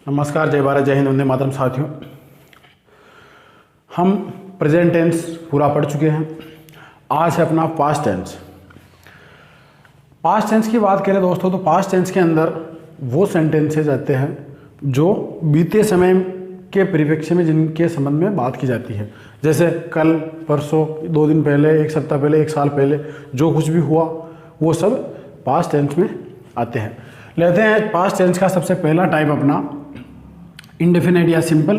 नमस्कार, जय भारत, जय हिंद, वंदे मातरम। साथियों, हम प्रेजेंट टेंस पूरा पढ़ चुके हैं। आज है अपना पास्ट टेंस। पास्ट टेंस की बात करें दोस्तों, तो पास्ट टेंस के अंदर वो सेंटेंसेज आते हैं जो बीते समय के परिप्रेक्ष्य में जिनके संबंध में बात की जाती है। जैसे कल, परसों, 2 दिन पहले, 1 सप्ताह पहले, 1 साल पहले जो कुछ भी हुआ वो सब पास्ट टेंस में आते हैं। लेते हैं पास्ट टेंस का सबसे पहला टाइप अपना इंडेफिनिट या सिंपल।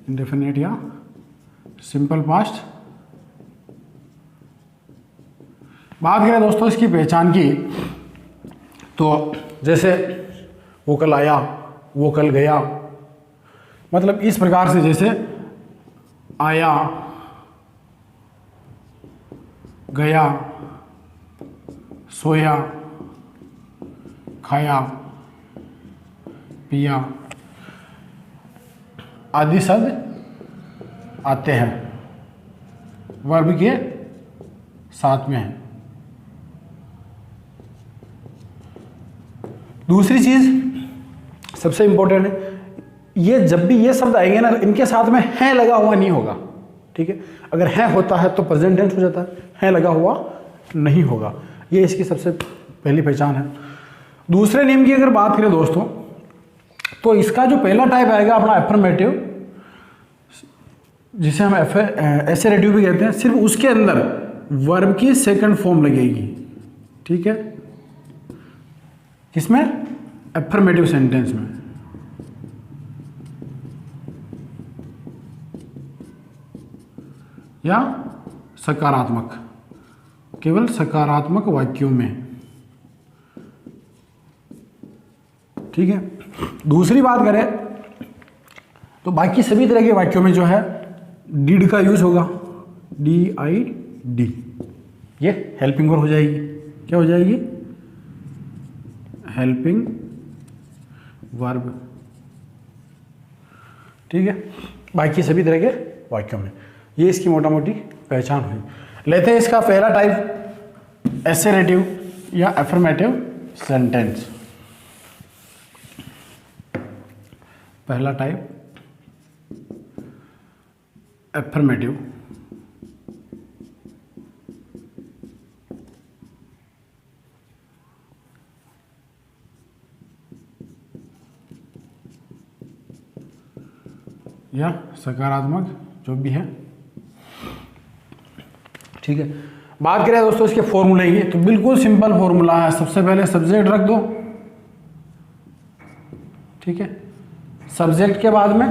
इंडेफिनिट या सिंपल पास्ट। बात करें दोस्तों इसकी पहचान की, तो जैसे वो कल आया, वो कल गया, मतलब इस प्रकार से जैसे आया, गया, सोया, खाया, पिया आदि शब्द आते हैं, वर्ब के साथ में है। दूसरी चीज सबसे इंपॉर्टेंट है, ये जब भी ये शब्द आएंगे ना, इनके साथ में है लगा हुआ नहीं होगा। ठीक है, अगर है होता है तो प्रेजेंट टेंस हो जाता है लगा हुआ नहीं होगा। ये इसकी सबसे पहली पहचान है। दूसरे नियम की अगर बात करें दोस्तों, तो इसका जो पहला टाइप आएगा अपना एफर्मेटिव, जिसे हम एसेरेटिव भी कहते हैं, सिर्फ उसके अंदर वर्ब की सेकंड फॉर्म लगेगी। ठीक है, किसमें? एफर्मेटिव सेंटेंस में। या सकारात्मक, केवल सकारात्मक वाक्यों में। ठीक है, दूसरी बात करें तो बाकी सभी तरह के वाक्यों में जो है डिड का यूज होगा, DID। ये हेल्पिंग वर्ब हो जाएगी। क्या हो जाएगी? Helping verb. ठीक है, बाकी सभी तरह के वाक्यों में। ये इसकी मोटा मोटी पहचान हुई। लेते हैं इसका पहला टाइप एसेरेटिव या एफर्मेटिव सेंटेंस। पहला टाइप एफर्मेटिव। या सकारात्मक जो भी है। ठीक है, बात करें दोस्तों इसके फॉर्मूले की, तो बिल्कुल सिंपल फॉर्मूला है। सबसे पहले सब्जेक्ट रख दो। ठीक है, सब्जेक्ट के बाद में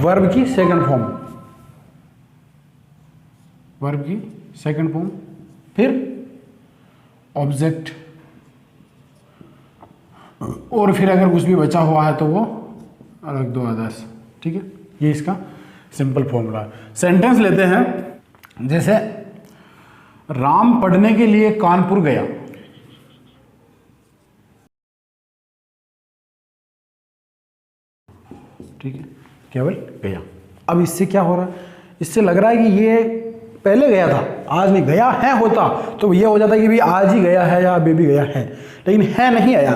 वर्ब की सेकंड फॉर्म, वर्ब की सेकंड फॉर्म, फिर ऑब्जेक्ट, और फिर अगर कुछ भी बचा हुआ है तो वो रख दो अदर्स। ठीक है, ये इसका सिंपल फॉर्मूला है। सेंटेंस लेते हैं, जैसे राम पढ़ने के लिए कानपुर गया। ठीक है, केवल गया। अब इससे क्या हो रहा है? इससे लग रहा है कि ये पहले गया था, आज नहीं। गया है होता तो ये हो जाता है कि भी आज ही गया है या अभी भी गया है, लेकिन है नहीं आया।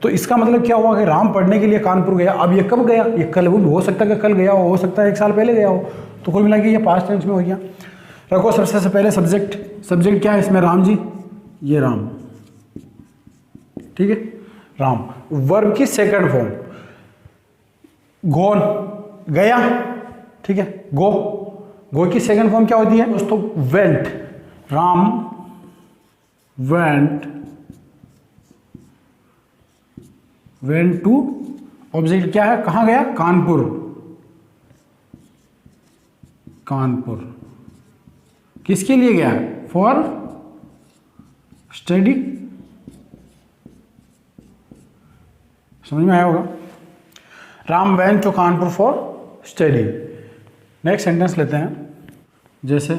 तो इसका मतलब क्या हुआ कि राम पढ़ने के लिए कानपुर गया। अब ये कब गया? ये कल, वो हो सकता है कि कल गया हो सकता है 1 साल पहले गया हो। तो कुल मिला के ये पास्ट टेंस में हो गया। रखो सबसे पहले सब्जेक्ट। सब्जेक्ट क्या है इसमें? राम जी, ये राम। ठीक है, राम। वर्ब की सेकंड फॉर्म गोन, गया। ठीक है, गो। गो की सेकंड फॉर्म क्या होती है दोस्तों? Went. Ram went, went to. Object क्या है? कहां गया? कानपुर। कानपुर किसके लिए गया? For study. समझ में आया होगा? Ram went to Kanpur for study. Next sentence लेते हैं, जैसे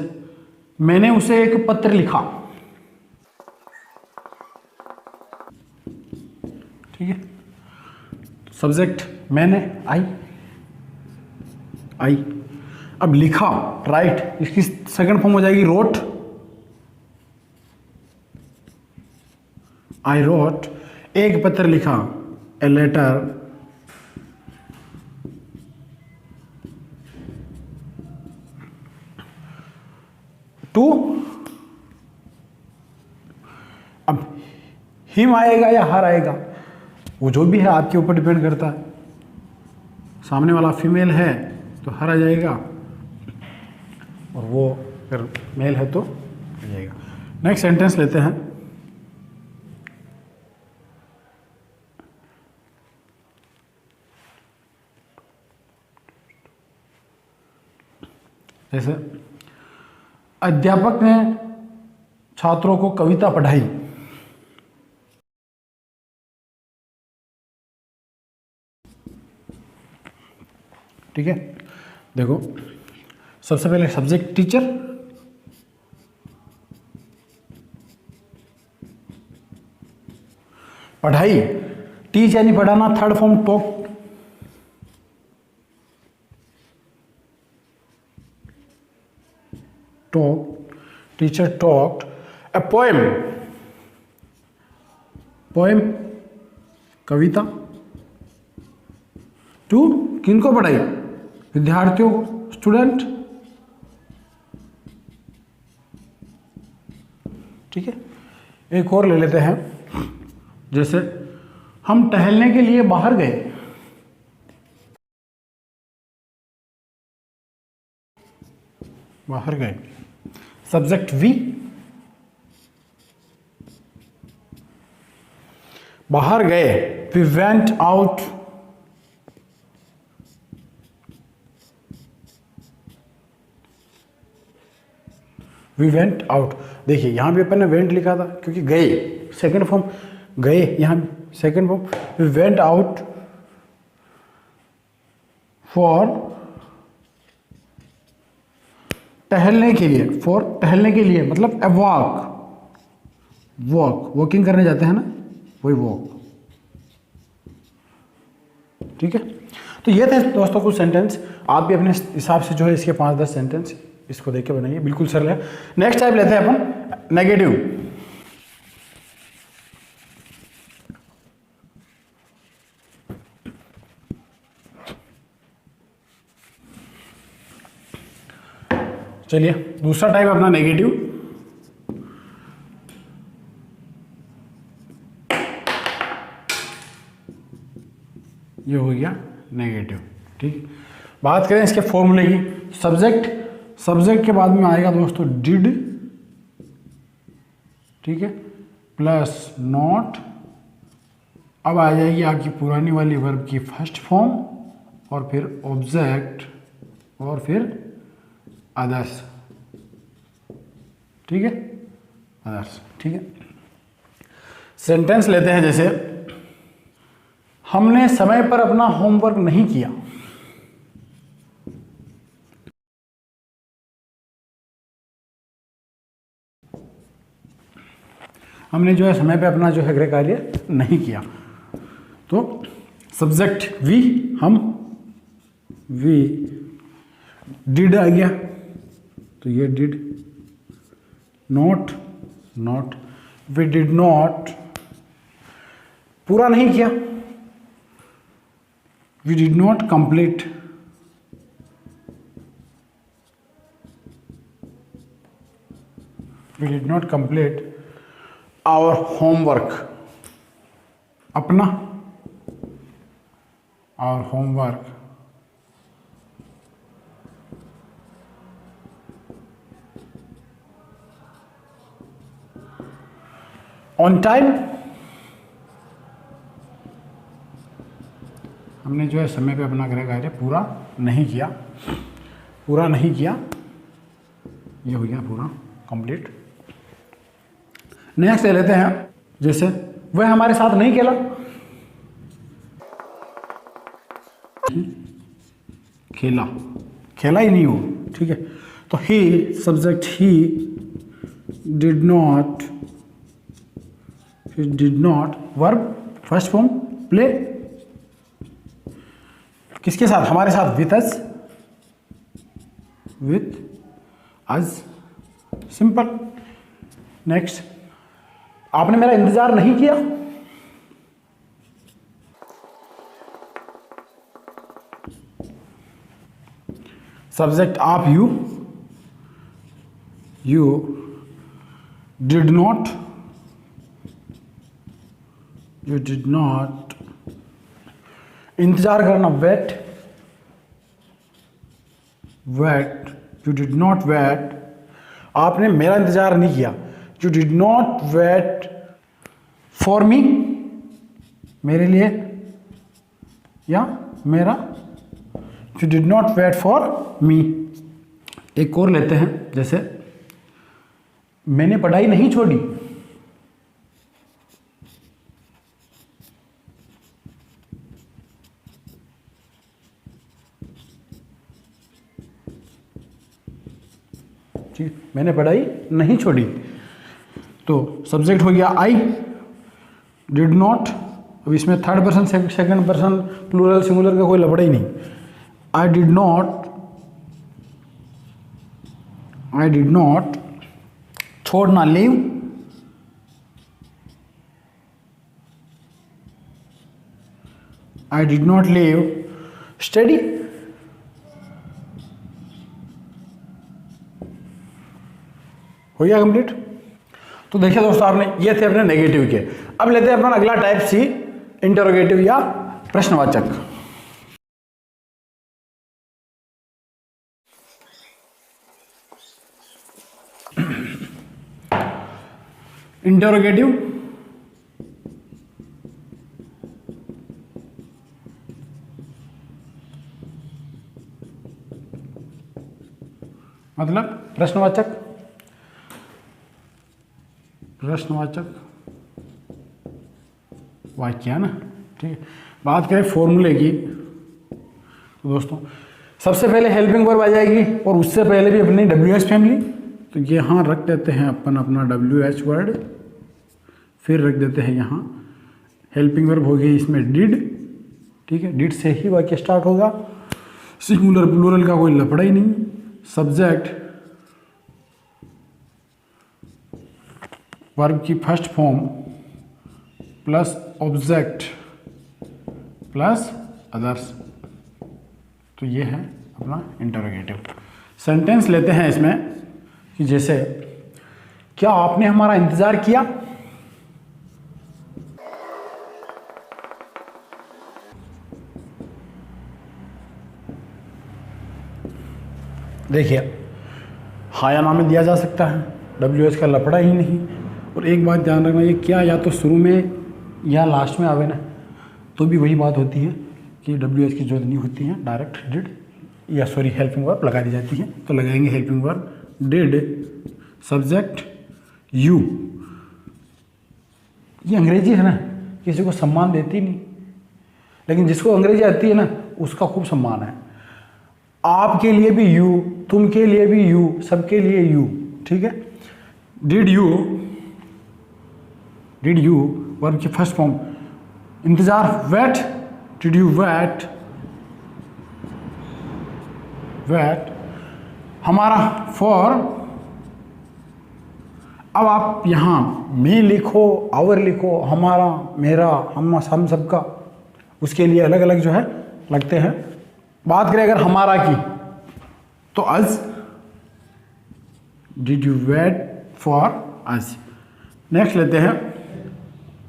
मैंने उसे एक पत्र लिखा। ठीक है, सब्जेक्ट मैंने, आई। अब लिखा, राइट, इसकी सेकंड फॉर्म हो जाएगी रोट। आई रोट, एक पत्र लिखा, ए लेटर। टू, अब हिम आएगा या हर आएगा, वो जो भी है आपके ऊपर डिपेंड करता है। सामने वाला फीमेल है तो हर आ जाएगा, और वो अगर मेल है तो आ जाएगा। नेक्स्ट सेंटेंस लेते हैं। जैसे अध्यापक ने छात्रों को कविता पढ़ाई। ठीक है, देखो सबसे पहले सब्जेक्ट टीचर, पढ़ाई, टीच यानी पढ़ाना, third form talk, teacher talked a poem, poem कविता, टू किनको पढ़ाई, विद्यार्थियों को, स्टूडेंट। ठीक है, एक और ले लेते हैं। जैसे हम टहलने के लिए बाहर गए, बाहर गए, सब्जेक्ट वी, बाहर गए, we went out, we went out. देखिए यहां भी अपन ने वेंट लिखा था क्योंकि गए, सेकंड फॉर्म गए, यहां second form, we went out for टहलने के लिए, फॉर टहलने के लिए मतलब ए वॉक, वॉक, वॉकिंग करने जाते हैं ना, वही वॉक। ठीक है, तो ये थे दोस्तों कुछ सेंटेंस। आप भी अपने हिसाब से जो है इसके 5-10 सेंटेंस इसको देख के बनाइए, बिल्कुल सरल है। नेक्स्ट टाइप लेते हैं अपन नेगेटिव। चलिए दूसरा टाइप अपना नेगेटिव। ये हो गया नेगेटिव। ठीक, बात करें इसके फॉर्मूले की। सब्जेक्ट, सब्जेक्ट के बाद में आएगा दोस्तों डिड, ठीक है, प्लस नॉट। अब आ जाएगी आपकी पुरानी वाली वर्ब की फर्स्ट फॉर्म, और फिर ऑब्जेक्ट, और फिर अदर्स। ठीक है, अदर्स। ठीक है, सेंटेंस लेते हैं। जैसे हमने समय पर अपना होमवर्क नहीं किया। हमने जो है समय पे अपना जो है गृह कार्य नहीं किया, तो सब्जेक्ट वी, हम, वी, डिड आ गया तो ये did, not, not, we did not, पूरा नहीं किया, we did not complete, we did not complete our homework, अपना, आवर होमवर्क, ऑन टाइम, हमने जो है समय पे अपना गृह कार्य पूरा नहीं किया, पूरा नहीं किया, ये हो गया पूरा कंप्लीट। नेक्स्ट ले लेते हैं, जैसे वह हमारे साथ नहीं खेला, खेला, खेला ही नहीं हो। ठीक है, तो he, subject he, did not, did not, verb first form play, किसके साथ, हमारे साथ, with us, with us. Simple. Next, आपने मेरा इंतजार नहीं किया। सब्जेक्ट आप, यू डिड नॉट, इंतजार करना, wait, you did not wait, आपने मेरा इंतजार नहीं किया। You did not wait for me, मेरे लिए या मेरा, you did not wait for me. एक और लेते हैं, जैसे मैंने पढ़ाई नहीं छोड़ी। ठीक, मैंने पढ़ाई नहीं छोड़ी। तो सब्जेक्ट हो गया आई, डिड नॉट, अब इसमें third person second person plural singular का कोई लफड़ा ही नहीं। आई डिड नॉट छोड़ना, leave, I did not leave study. हो गया कंप्लीट। तो देखिए दोस्तों, आपने ये थे अपने नेगेटिव के। अब लेते हैं अपना अगला टाइप सी, इंटरोगेटिव या प्रश्नवाचक। इंटरोगेटिव मतलब प्रश्नवाचक वाक्य है ना। ठीक है, बात करें फॉर्मूले की तो दोस्तों सबसे पहले हेल्पिंग वर्ब आ जाएगी, और उससे पहले भी अपनी WH फैमिली। तो यहाँ रख देते हैं अपन अपना WH वर्ड, फिर रख देते हैं यहाँ हेल्पिंग वर्ब हो गई इसमें डिड। ठीक है, डिड से ही वाक्य स्टार्ट होगा, सिंगुलर प्लूरल का कोई लफड़ा ही नहीं। सब्जेक्ट वर्ब की first form plus object plus others. तो ये है अपना इंटरोगेटिव। सेंटेंस लेते हैं इसमें कि जैसे, क्या आपने हमारा इंतजार किया? देखिए, हाँ या ना में दिया जा सकता है, WH का लफड़ा ही नहीं। और एक बात ध्यान रखना, ये क्या या तो शुरू में या लास्ट में आवे ना, तो भी वही बात होती है कि WH की जरूरत नहीं होती है, डायरेक्ट डिड या सॉरी हेल्पिंग वर्ब लगा दी जाती है। तो लगाएंगे helping verb did, subject you. ये अंग्रेजी है ना, किसी को सम्मान देती नहीं, लेकिन जिसको अंग्रेजी आती है ना उसका खूब सम्मान है। आपके लिए भी यू, तुम के लिए भी यू, सबके लिए यू। ठीक है, डिड यू वर्ब की फर्स्ट फॉर्म, इंतजार वेट, डिड यू वेट, हमारा फॉर। अब आप यहाँ मी लिखो, आवर लिखो, हमारा, मेरा, हम सबका, उसके लिए अलग अलग जो है लगते हैं। बात करें अगर हमारा की, तो us, did you wait for us. Next लेते हैं,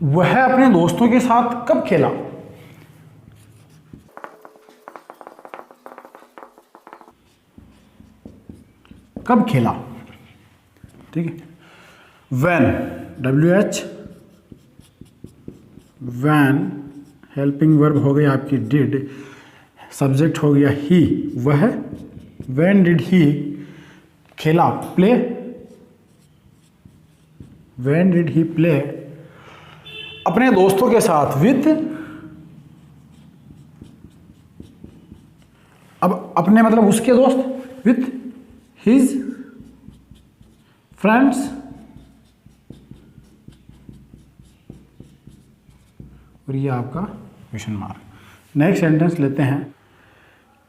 वह अपने दोस्तों के साथ कब खेला? कब खेला? ठीक है, when, WH, when, helping verb हो गई आपकी डिड, सब्जेक्ट हो गया ही, वह, when did he, खेला, play, when did he play, अपने दोस्तों के साथ, with, अब अपने मतलब उसके दोस्त, with his friends, और ये आपका क्वेश्चन मार्क। नेक्स्ट सेंटेंस लेते हैं,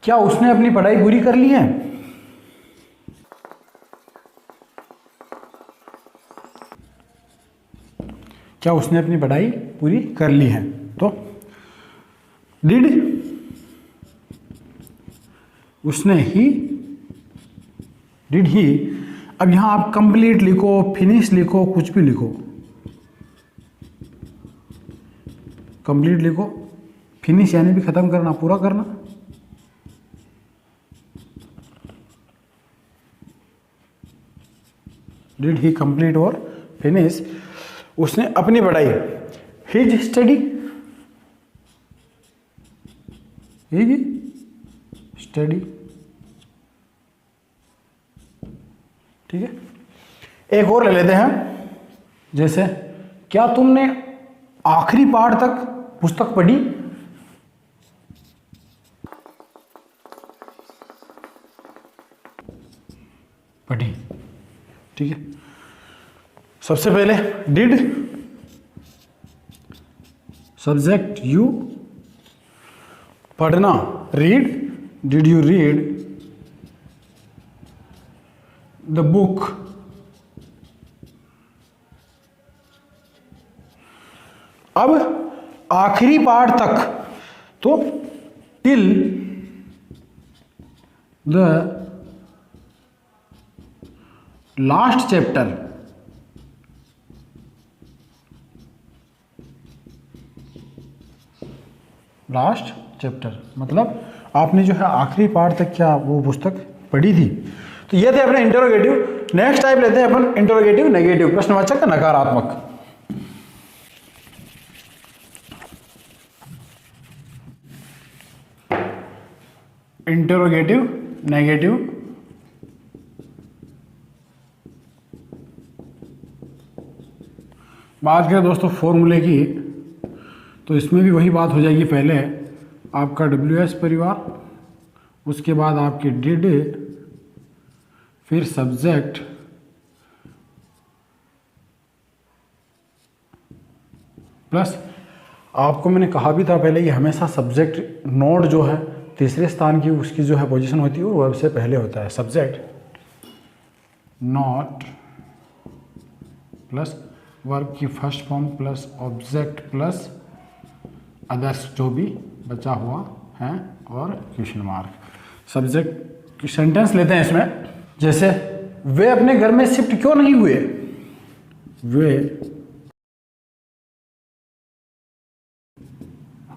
क्या उसने अपनी पढ़ाई पूरी कर ली है? क्या उसने अपनी पढ़ाई पूरी कर ली है? तो डिड, उसने ही, डिड ही। अब यहां आप कंप्लीट लिखो, फिनिश लिखो, कुछ भी लिखो, कंप्लीट लिखो, फिनिश यानी भी खत्म करना, पूरा करना। डिड ही कंप्लीट और फिनिश, उसने अपनी पढ़ाई, हिज स्टडी, हिज स्टडी। ठीक है, एक और ले लेते हैं। जैसे क्या तुमने आखिरी पार्ट तक पुस्तक पढ़ी? पढ़ी। ठीक है, सबसे पहले डिड, सब्जेक्ट यू, पढ़ना read, did you read the book. अब आखिरी पार्ट तक, तो till the last chapter, last chapter मतलब आपने जो है आखिरी पार्ट तक क्या वो पुस्तक पढ़ी थी। तो ये थे अपने इंटरोगेटिव। नेक्स्ट टाइप लेते हैं अपन इंटरोगेटिव नेगेटिव, प्रश्नवाचक नकारात्मक। इंटरोगेटिव नेगेटिव, बात करें दोस्तों फॉर्मूले की, तो इसमें भी वही बात हो जाएगी। पहले आपका WS परिवार, उसके बाद आपके डिड, फिर सब्जेक्ट, प्लस आपको मैंने कहा भी था पहले, ये हमेशा सब्जेक्ट नोड जो है तीसरे स्थान की उसकी जो है पोजीशन होती है वो वर्ब से पहले होता है। सब्जेक्ट नॉट प्लस वर्ब की first form plus object plus others जो भी बचा हुआ है और क्वेश्चन मार्क। सब्जेक्ट की सेंटेंस लेते हैं इसमें। जैसे वे अपने घर में शिफ्ट क्यों नहीं हुए? वे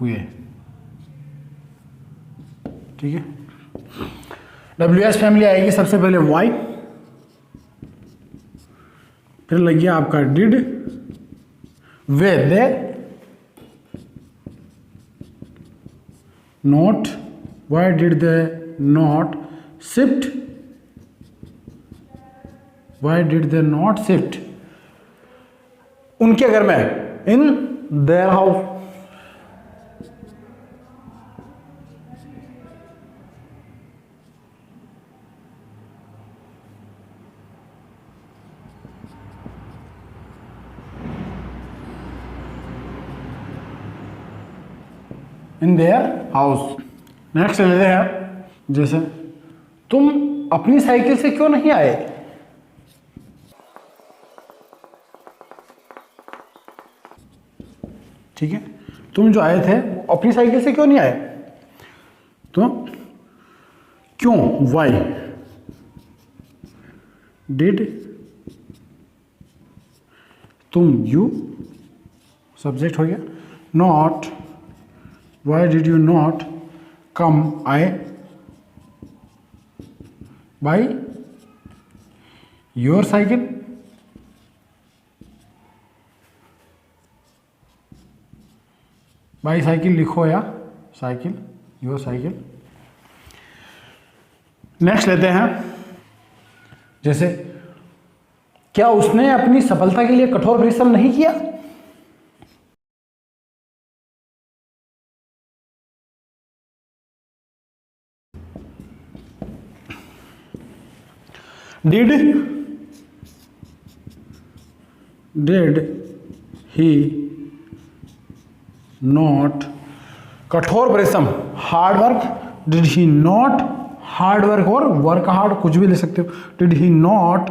हुए। ठीक है, WS फैमिली आएगी सबसे पहले वाई, फिर लग गया आपका did, way they, not, why did they not shift, why did they not shift उनके घर में, in their house. In their house. Next लेते हैं, जैसे तुम अपनी साइकिल से क्यों नहीं आए? ठीक है, तुम जो आए थे वो अपनी साइकिल से क्यों नहीं आए? तो क्यों, वाई, डिड, तुम यू, सब्जेक्ट हो गया, not, why did you not come, आए, by your cycle, by cycle लिखो या साइकिल, योर साइकिल। नेक्स्ट लेते हैं, जैसे क्या उसने अपनी सफलता के लिए कठोर परिश्रम नहीं किया? डिड ही नॉट, कठोर परिश्रम hard work, did he not hard work और वर्क हार्ड कुछ भी ले सकते हो। Did he not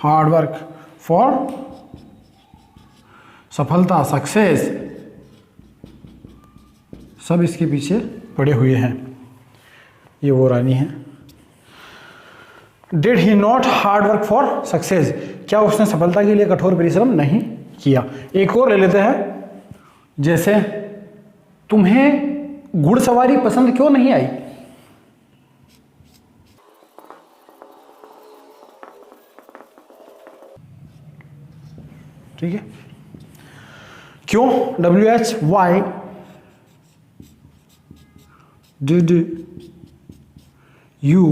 hard work for सफलता, सक्सेस, सब इसके पीछे पड़े हुए हैं। ये वो रानी है। Did he not hard work for success, क्या उसने सफलता के लिए कठोर परिश्रम नहीं किया। एक और ले लेते हैं, जैसे तुम्हें घुड़सवारी पसंद क्यों नहीं आई। ठीक है, क्यों, WH Y did you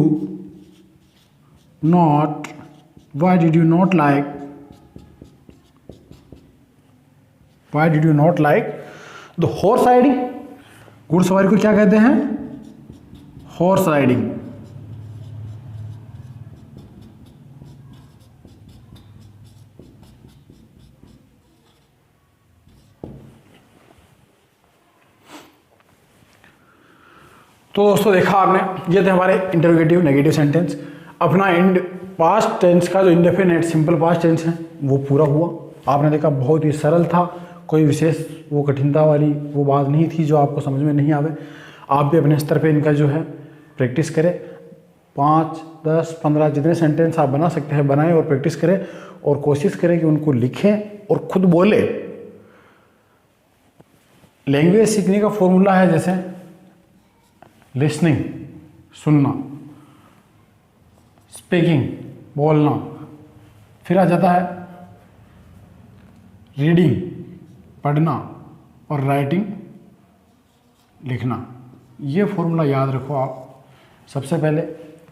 not, why did you not like, Y did you not like the horse riding. घुड़सवारी को क्या कहते हैं, हॉर्स राइडिंग। तो दोस्तों देखा आपने, ये थे हमारे इंटरोगेटिव नेगेटिव सेंटेंस। अपना पास्ट टेंस का जो इंडेफिनिट सिंपल पास्ट टेंस है वो पूरा हुआ। आपने देखा बहुत ही सरल था, कोई विशेष वो कठिनता वाली वो बात नहीं थी जो आपको समझ में नहीं आवे। आप भी अपने स्तर पे इनका जो है प्रैक्टिस करें, 5, 10, 15 जितने सेंटेंस आप बना सकते हैं बनाएं और प्रैक्टिस करें, और कोशिश करें कि उनको लिखें और खुद बोले। लैंग्वेज सीखने का फॉर्मूला है जैसे लिसनिंग, सुनना, स्पीकिंग, बोलना, फिर आ जाता है रीडिंग, पढ़ना, और राइटिंग, लिखना। ये फॉर्मूला याद रखो आप। सबसे पहले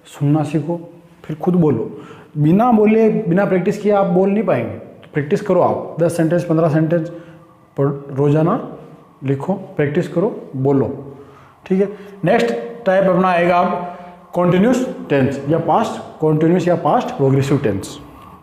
सुनना सीखो, फिर खुद बोलो। बिना बोले, बिना प्रैक्टिस किए आप बोल नहीं पाएंगे। तो प्रैक्टिस करो आप, 10 सेंटेंस 15 सेंटेंस रोजाना लिखो, प्रैक्टिस करो, बोलो। ठीक है, नेक्स्ट टाइप अपना आएगा अब कॉन्टिन्यूस टेंस या पास्ट कॉन्टिन्यूस या पास्ट प्रोग्रेसिव टेंस।